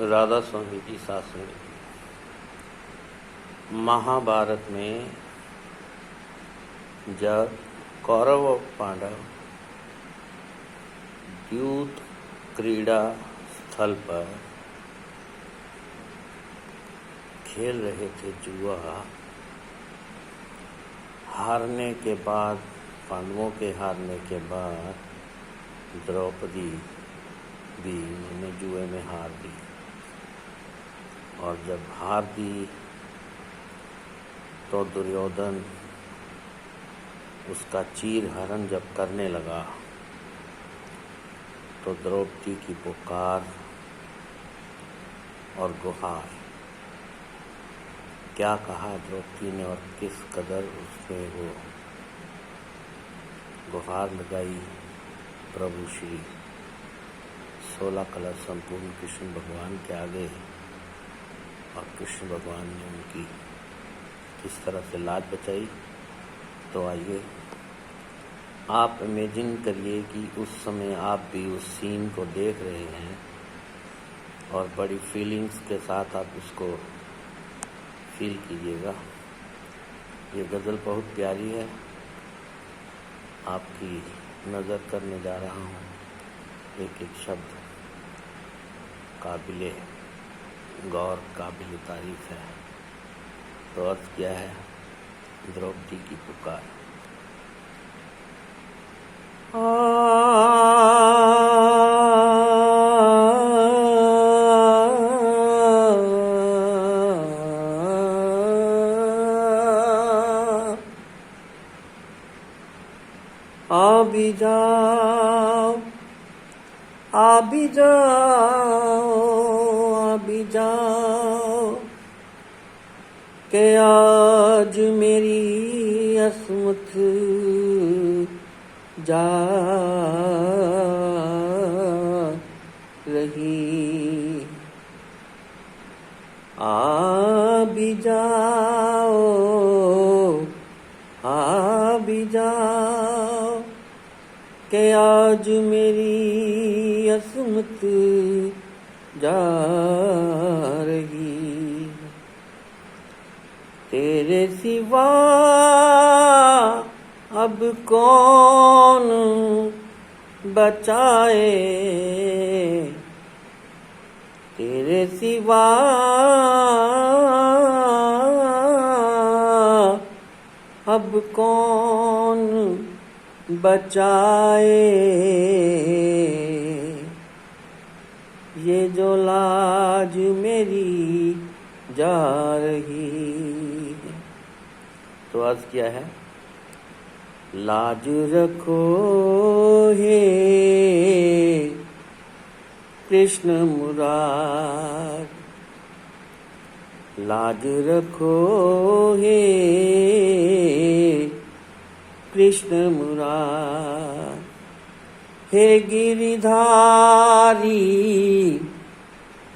राधा स्वामी जी शासन महाभारत में जब कौरव और पांडव द्यूत क्रीड़ा स्थल पर खेल रहे थे जुआ, हारने के बाद, पांडवों के हारने के बाद द्रौपदी भी उन्होंने जुए में हार दी। और जब हार दी तो दुर्योधन उसका चीर हरण जब करने लगा तो द्रौपदी की पुकार और गुहार, क्या कहा द्रौपदी ने और किस कदर उसमें वो गुहार लगाई प्रभु श्री 16 कलश संपूर्ण कृष्ण भगवान के आगे, और कृष्ण भगवान ने उनकी किस तरह से लाज बचाई। तो आइए आप इमेजिन करिए कि उस समय आप भी उस सीन को देख रहे हैं और बड़ी फीलिंग्स के साथ आप उसको फील कीजिएगा। ये गज़ल बहुत प्यारी है, आपकी नज़र करने जा रहा हूँ। एक एक शब्द काबिले गौर, काबिल तारीफ है। तो अर्थ क्या है? द्रौपदी की पुकार। आ भी जाओ, आ भी जाओ, आ भी जाओ कि आज मेरी अस्मत जा रही। आ भी जाओ, आ भी जाओ कि आज मेरी अस्मत जा रही। तेरे सिवा अब कौन बचाए, तेरे सिवा अब कौन बचाए। ये जो लाज मेरी जा रही है। तो अर्थ क्या है? लाज रखो हे कृष्ण मुरार, लाज रखो हे कृष्ण मुरार। हे गिरिधारी,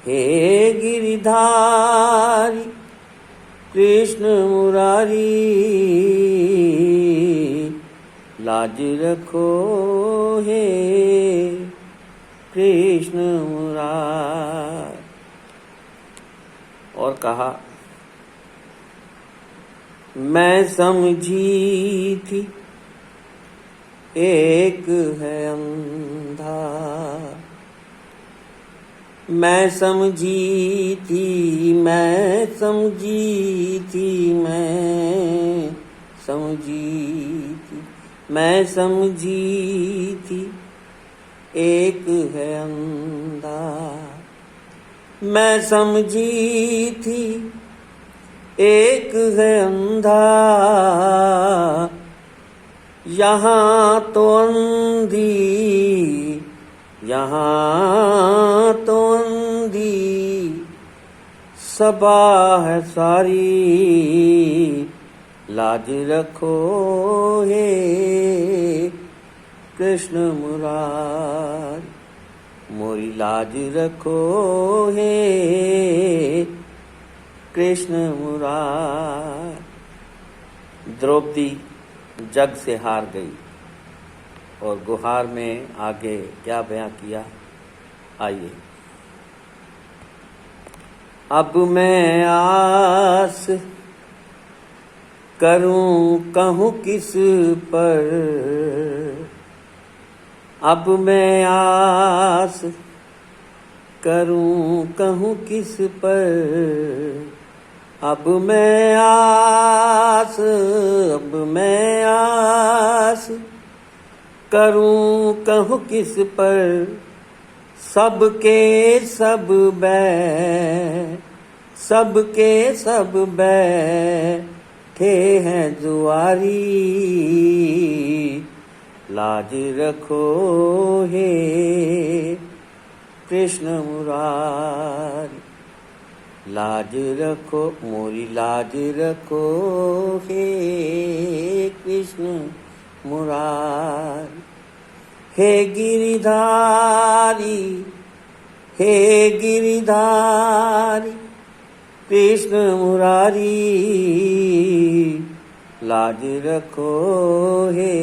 हे गिरिधारी कृष्ण मुरारी, लाज रखो हे कृष्ण मुरार। और कहा, मैं समझी थी एक है अंधा, मैं समझी थी, मैं समझी थी, मैं समझी थी, मैं समझी थी एक है अंधा, मैं समझी थी एक है अंधा। यहाँ तो अंधी, यहाँ तो अंधी सबा है सारी, लाज रखो हे कृष्ण मुरार, मोरी लाज रखो हे कृष्ण मुरार। द्रौपदी जग से हार गई और गुहार में आगे क्या बयां किया, आइए। अब मैं आस करूं कहूं किस पर, अब मैं आस करूं कहूं किस पर, अब मैं आस करूं कहूं किस पर, सबके सब बैठे हैं जुआरी, लाज रखो हे कृष्ण मुरारी, लाज रखो मोरी लाज रखो हे कृष्ण मुरारी, हे गिरिधारी कृष्ण मुरारी, लाज रखो हे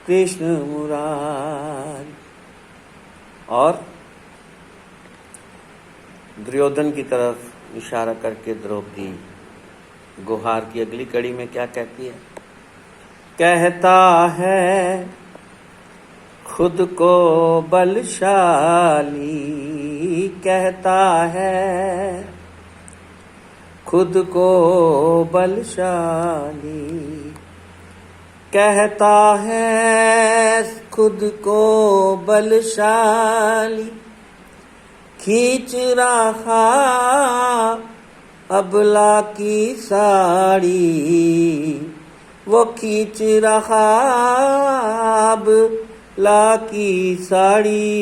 कृष्ण मुरारी। और दुर्योधन की तरफ इशारा करके द्रौपदी गुहार की अगली कड़ी में क्या कहती है? कहता है खुद को बलशाली, कहता है खुद को बलशाली, कहता है खुद को बलशाली, खींच रहा अबला की साड़ी, वो खींच रहा अबला की साड़ी,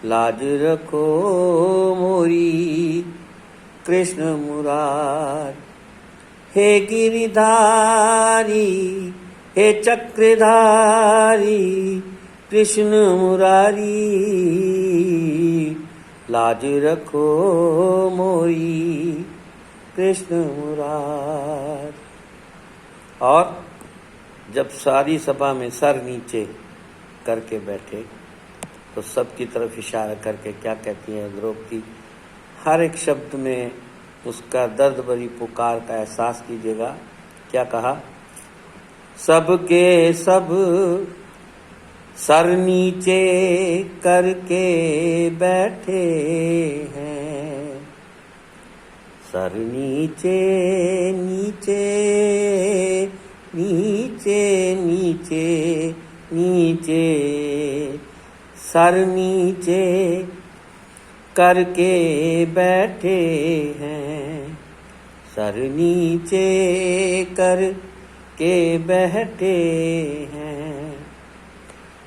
लाज रखो मोरी कृष्ण मुरारी, हे गिरिधारी हे चक्रधारी कृष्ण मुरारी, लाज रखो मोरी कृष्ण मुरारी। और जब सारी सभा में सर नीचे करके बैठे तो सबकी तरफ इशारा करके क्या कहती है द्रौपदी? हर एक शब्द में उसका दर्द भरी पुकार का एहसास कीजिएगा। क्या कहा? सबके सब सर नीचे करके बैठे हैं, सर नीचे नीचे नीचे नीचे नीचे, सर नीचे करके बैठे हैं, सर नीचे करके बैठे हैं।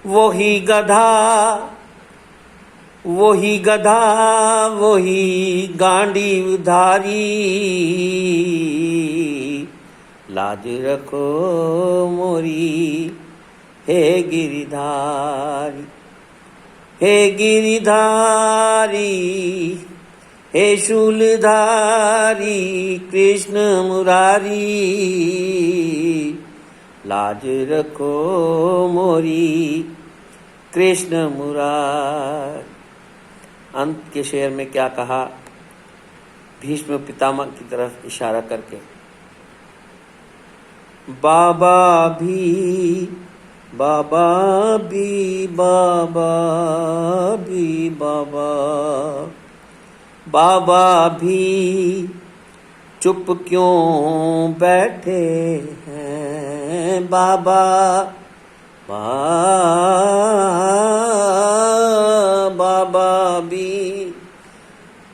वही गधा वही गधा वही गांडी धारी, लाज रखो मोरी हे गिरिधारी, हे गिरिधारी हे शूलधारी कृष्ण मुरारी, लाज रखो मोरी कृष्ण मुरारी। अंत के शेर में क्या कहा? भीष्म पितामह की तरफ इशारा करके, बाबा भी बाबा भी बाबा भी बाबा, बाबा भी चुप क्यों बैठे हैं, बाबा बाबा भी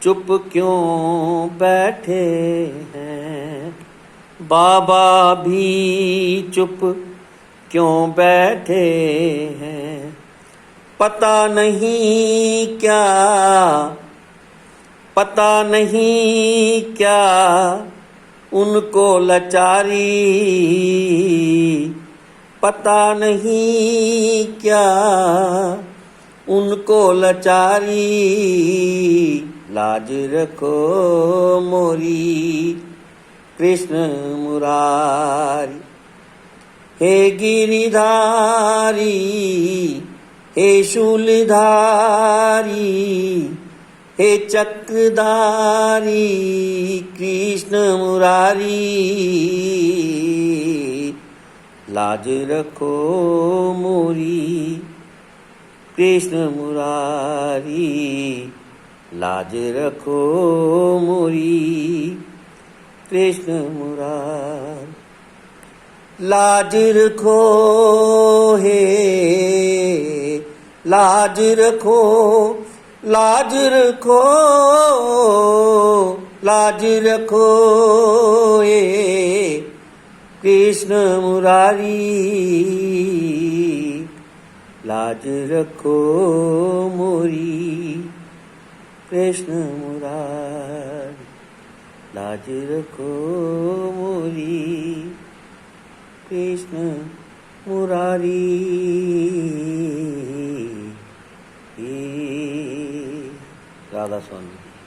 चुप क्यों बैठे हैं, बाबा भी चुप क्यों बैठे हैं। पता नहीं क्या उनको लाचारी, पता नहीं क्या उनको लाचारी, लाज रखो मोरी कृष्ण मुरारी, हे गिरिधारी हे शूलधारी हे चक्रधारी कृष्ण मुरारी, लाज रखो मोरी कृष्ण मुरारी, लाज रखो मोरी कृष्ण मुरारी। लाज रखो हे, लाज रखो, लाज रखो, लाज रखो हे कृष्ण मुरारी, लाज रखो मोरी कृष्ण मुरारी, लाज रखो मोरी कृष्ण मुरारी। राधा स्वामी।